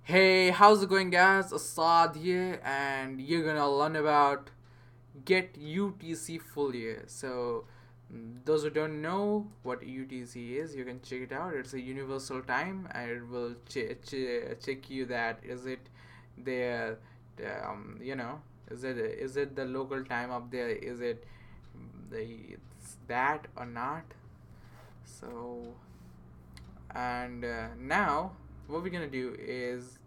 Hey, how's it going, guys? Assad here, and you're gonna learn about Get UTC Full Year. So, those who don't know what UTC is, you can check it out. It's a universal time, and it will check you that is it there, you know, is it the local time up there? Is it that or not? So, and now what we're gonna do is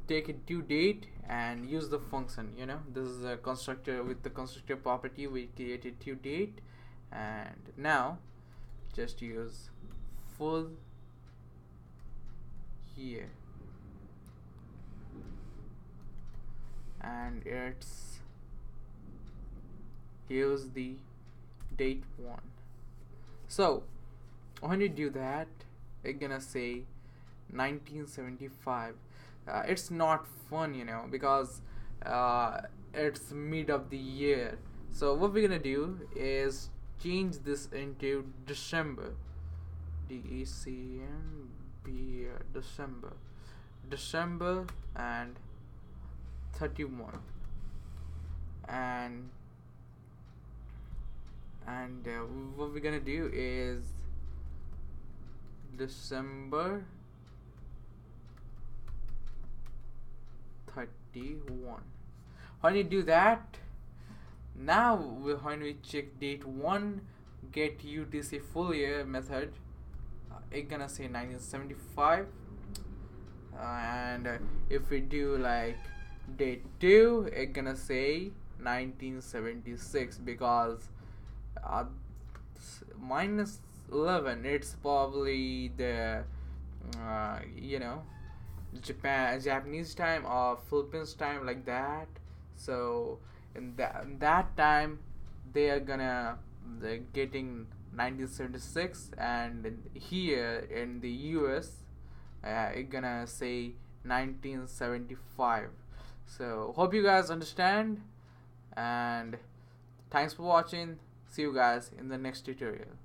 take a due date and use the function. This is a constructor. With the constructor property we created due date, and now just use full year, and it's here's the date one. So when you do that, it's gonna say 1975. It's not fun, because it's mid of the year. So what we're gonna do is change this into December. DECMB, December and 31, and what we're gonna do is December 31. When you do that, now when we check date 1 get UTC full year method, it's gonna say 1975, and if we do like date 2, it's gonna say 1976, because minus 11, it's probably the you know Japanese time or Philippines time, like that. So in that time they are gonna they're getting 1976, and here in the US it's gonna say 1975. So hope you guys understand, and thanks for watching. See you guys in the next tutorial.